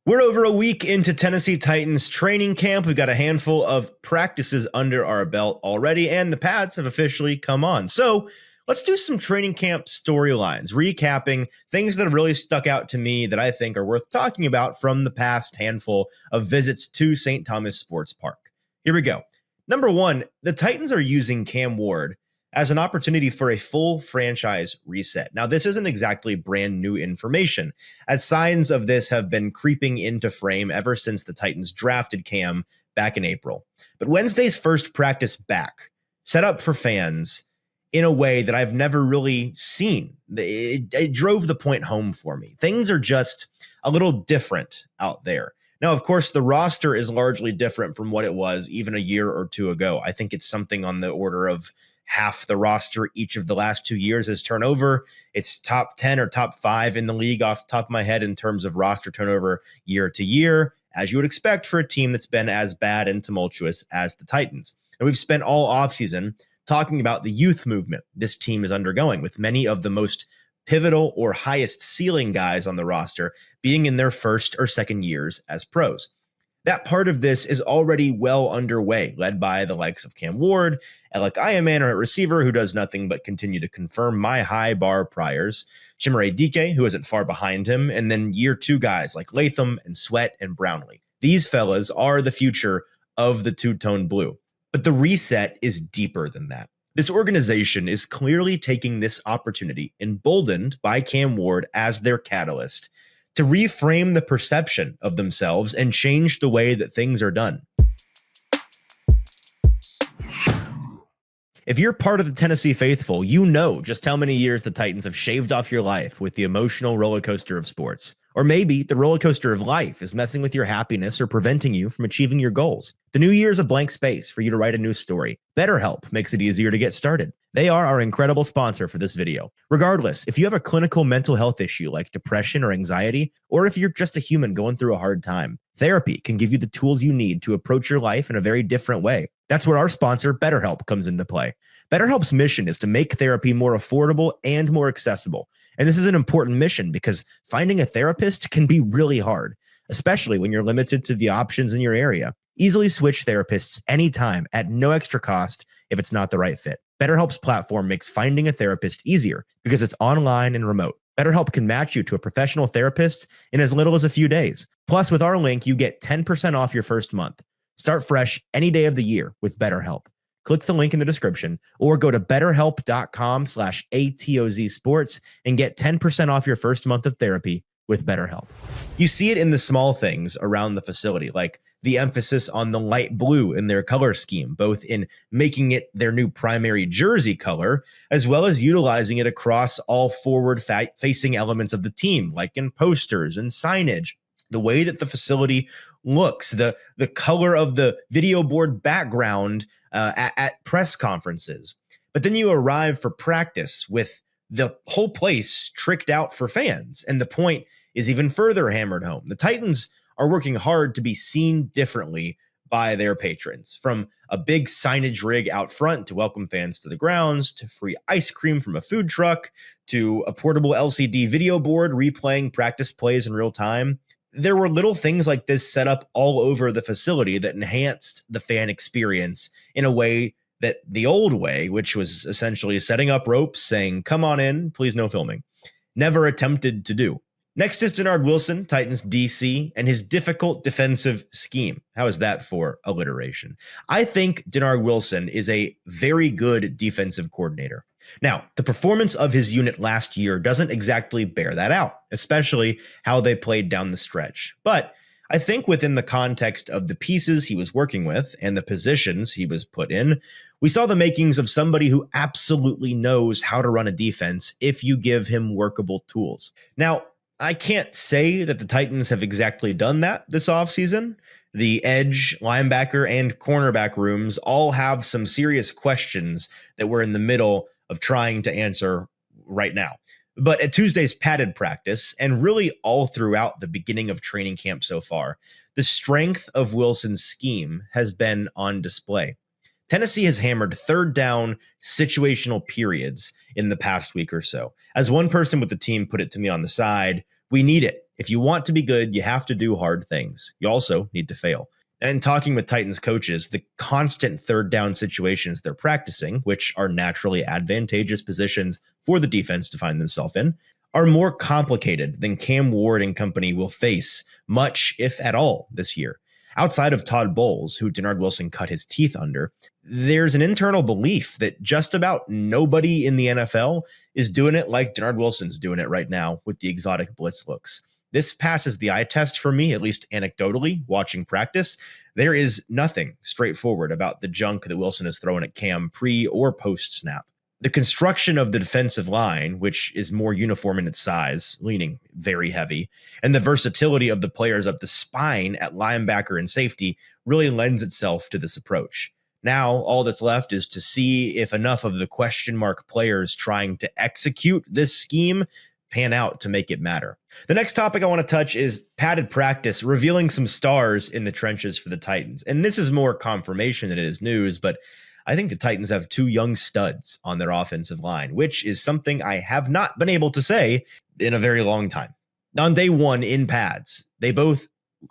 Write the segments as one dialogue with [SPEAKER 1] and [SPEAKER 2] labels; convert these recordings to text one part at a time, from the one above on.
[SPEAKER 1] We're over a week into Tennessee Titans training camp. We've got a handful of practices under our belt already, and the pads have officially come on. So let's do some training camp storylines, recapping things that have really stuck out to me that I think are worth talking about from the past handful of visits to St. Thomas Sports Park. Here we go. Number one, the Titans are using Cam Ward as an opportunity for a full franchise reset. Now, this isn't exactly brand new information, as signs of this have been creeping into frame ever since the Titans drafted Cam back in April. But Wednesday's first practice back, set up for fans in a way that I've never really seen. It drove the point home for me. Things are just a little different out there. Now, of course, the roster is largely different from what it was even a year or two ago. I think it's something on the order of half the roster each of the last 2 years has turnover. It's top 10 or top 5 in the league off the top of my head in terms of roster turnover year to year, as you would expect for a team that's been as bad and tumultuous as the Titans. And we've spent all offseason talking about the youth movement this team is undergoing, with many of the most pivotal or highest ceiling guys on the roster being in their first or second years as pros. That part of this is already well underway, led by the likes of Cam Ward, Alec Ayaman at receiver, who does nothing but continue to confirm my high bar priors, Chimere Dike, who isn't far behind him, and then year 2 guys like Latham and Sweat and Brownlee. These fellas are the future of the two-tone blue. But the reset is deeper than that. This organization is clearly taking this opportunity, emboldened by Cam Ward as their catalyst, to reframe the perception of themselves and change the way that things are done. If you're part of the Tennessee faithful, you know just how many years the Titans have shaved off your life with the emotional roller coaster of sports. Or maybe the roller coaster of life is messing with your happiness or preventing you from achieving your goals. The new year is a blank space for you to write a new story. BetterHelp makes it easier to get started. They are our incredible sponsor for this video. Regardless, if you have a clinical mental health issue like depression or anxiety, or if you're just a human going through a hard time, therapy can give you the tools you need to approach your life in a very different way. That's where our sponsor, BetterHelp, comes into play. BetterHelp's mission is to make therapy more affordable and more accessible. And this is an important mission because finding a therapist can be really hard, especially when you're limited to the options in your area. Easily switch therapists anytime at no extra cost if it's not the right fit. BetterHelp's platform makes finding a therapist easier because it's online and remote. BetterHelp can match you to a professional therapist in as little as a few days. Plus, with our link, you get 10% off your first month. Start fresh any day of the year with BetterHelp. Click the link in the description or go to betterhelp.com/ATOZ sports and get 10% off your first month of therapy with BetterHelp. You see it in the small things around the facility, like the emphasis on the light blue in their color scheme, both in making it their new primary jersey color, as well as utilizing it across all forward-facing elements of the team, like in posters and signage. The way that the facility looks, the color of the video board background at press conferences. But then you arrive for practice with the whole place tricked out for fans. And the point is even further hammered home. The Titans are working hard to be seen differently by their patrons, from a big signage rig out front to welcome fans to the grounds, to free ice cream from a food truck, to a portable LCD video board replaying practice plays in real time. There were little things like this set up all over the facility that enhanced the fan experience in a way that the old way, which was essentially setting up ropes, saying, "Come on in, please no filming," never attempted to do. Next is Dinard Wilson, Titans DC, and his difficult defensive scheme. How is that for alliteration? I think Dinard Wilson is a very good defensive coordinator. Now, the performance of his unit last year doesn't exactly bear that out, especially how they played down the stretch. But I think within the context of the pieces he was working with and the positions he was put in, we saw the makings of somebody who absolutely knows how to run a defense if you give him workable tools. Now, I can't say that the Titans have exactly done that this offseason. The edge, linebacker, and cornerback rooms all have some serious questions that we're in the middle of trying to answer right now. But at Tuesday's padded practice, and really all throughout the beginning of training camp so far, the strength of Wilson's scheme has been on display. Tennessee has hammered third down situational periods in the past week or so. As one person with the team put it to me on the side, we need it. If you want to be good, you have to do hard things. You also need to fail. And talking with Titans coaches, the constant third down situations they're practicing, which are naturally advantageous positions for the defense to find themselves in, are more complicated than Cam Ward and company will face much, if at all, this year. Outside of Todd Bowles, who Dinard Wilson cut his teeth under, there's an internal belief that just about nobody in the NFL is doing it like Dinard Wilson's doing it right now with the exotic blitz looks. This passes the eye test for me, at least anecdotally, watching practice. There is nothing straightforward about the junk that Wilson is throwing at Cam pre or post snap. The construction of the defensive line, which is more uniform in its size, leaning very heavy, and the versatility of the players up the spine at linebacker and safety really lends itself to this approach. Now, all that's left is to see if enough of the question mark players trying to execute this scheme pan out to make it matter. The next topic I want to touch is padded practice, revealing some stars in the trenches for the Titans. And this is more confirmation than it is news, but I think the Titans have two young studs on their offensive line, which is something I have not been able to say in a very long time. On day one in pads, they both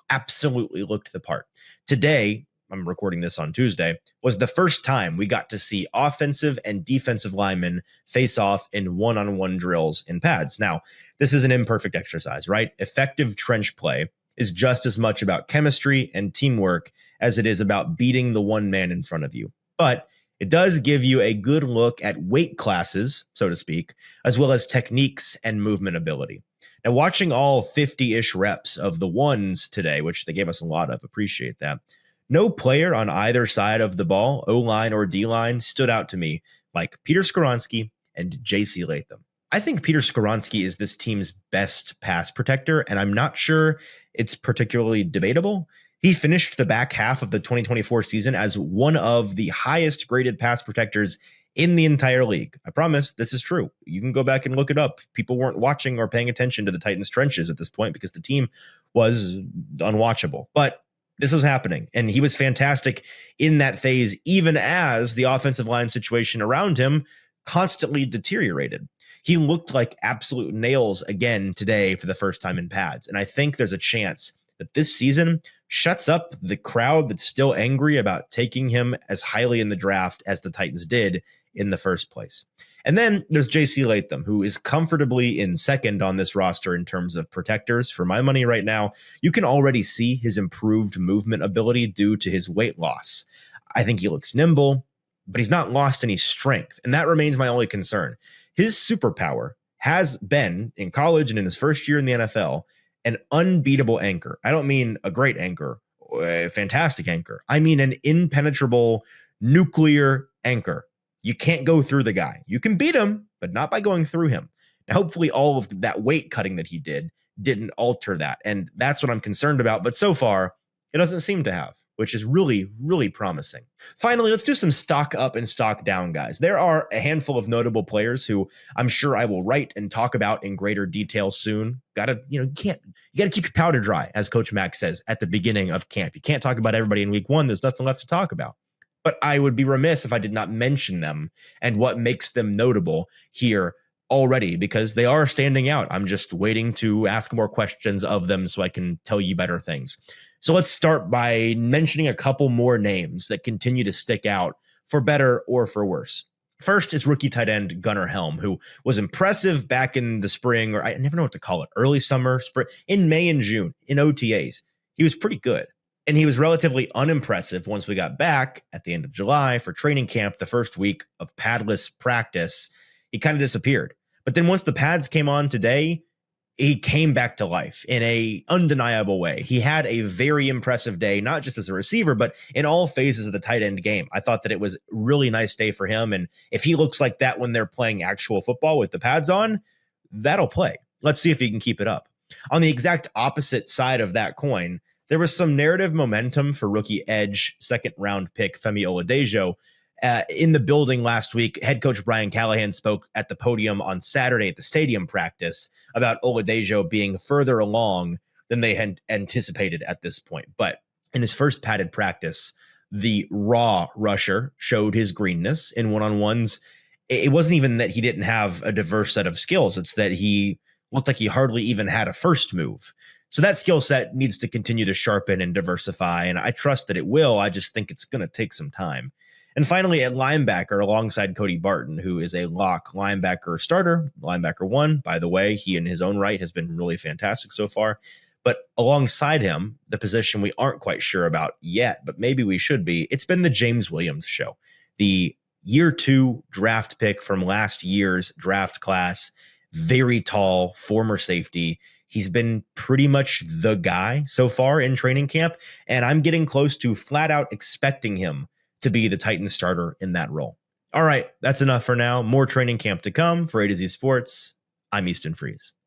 [SPEAKER 1] absolutely looked the part. Today, I'm recording this on Tuesday, was the first time we got to see offensive and defensive linemen face off in one-on-one drills in pads. Now, this is an imperfect exercise, right? Effective trench play is just as much about chemistry and teamwork as it is about beating the one man in front of you. But it does give you a good look at weight classes, so to speak, as well as techniques and movement ability. Now, watching all 50-ish reps of the ones today, which they gave us a lot of, appreciate that. No player on either side of the ball, O-line or D-line, stood out to me like Peter Skoronski and J.C. Latham. I think Peter Skoronski is this team's best pass protector, and I'm not sure it's particularly debatable. He finished the back half of the 2024 season as one of the highest graded pass protectors in the entire league. I promise this is true. You can go back and look it up. People weren't watching or paying attention to the Titans trenches at this point because the team was unwatchable. But this was happening, and he was fantastic in that phase, even as the offensive line situation around him constantly deteriorated. He looked like absolute nails again today for the first time in pads, and I think there's a chance that this season shuts up the crowd that's still angry about taking him as highly in the draft as the Titans did in the first place. And then there's J.C. Latham, who is comfortably in second on this roster in terms of protectors. For my money right now, you can already see his improved movement ability due to his weight loss. I think he looks nimble, but he's not lost any strength, and that remains my only concern. His superpower has been, in college and in his first year in the NFL, an unbeatable anchor. I don't mean a great anchor, a fantastic anchor. I mean an impenetrable nuclear anchor. You can't go through the guy. You can beat him, but not by going through him. Now, hopefully all of that weight cutting that he didn't alter that. And that's what I'm concerned about. But so far, it doesn't seem to have, which is really, really promising. Finally, let's do some stock up and stock down, guys. There are a handful of notable players who I'm sure I will write and talk about in greater detail soon. You gotta keep your powder dry, as Coach Mack says at the beginning of camp. You can't talk about everybody in week one. There's nothing left to talk about. But I would be remiss if I did not mention them and what makes them notable here already, because they are standing out. I'm just waiting to ask more questions of them so I can tell you better things. So let's start by mentioning a couple more names that continue to stick out for better or for worse. First is rookie tight end Gunnar Helm, who was impressive back in the spring, or I never know what to call it, early summer, spring, in May and June, in OTAs. He was pretty good. And he was relatively unimpressive once we got back at the end of July for training camp, the first week of padless practice. He kind of disappeared. But then once the pads came on today, he came back to life in a undeniable way. He had a very impressive day, not just as a receiver, but in all phases of the tight end game. I thought that it was a really nice day for him. And if he looks like that when they're playing actual football with the pads on, that'll play. Let's see if he can keep it up. On the exact opposite side of that coin, there was some narrative momentum for rookie edge second-round pick Femi Oladejo. In the building last week, head coach Brian Callahan spoke at the podium on Saturday at the stadium practice about Oladejo being further along than they had anticipated at this point. But in his first padded practice, the raw rusher showed his greenness in one-on-ones. It wasn't even that he didn't have a diverse set of skills. It's that he looked like he hardly even had a first move. So that skill set needs to continue to sharpen and diversify, and I trust that it will. I just think it's going to take some time. And finally, at linebacker, alongside Cody Barton, who is a lock linebacker starter, linebacker one, by the way, he in his own right has been really fantastic so far. But alongside him, the position we aren't quite sure about yet, but maybe we should be, it's been the James Williams show. The year 2 draft pick from last year's draft class, very tall, former safety. He's been pretty much the guy so far in training camp, and I'm getting close to flat out expecting him to be the Titans starter in that role. All right, that's enough for now. More training camp to come. For A to Z Sports, I'm Easton Freeze.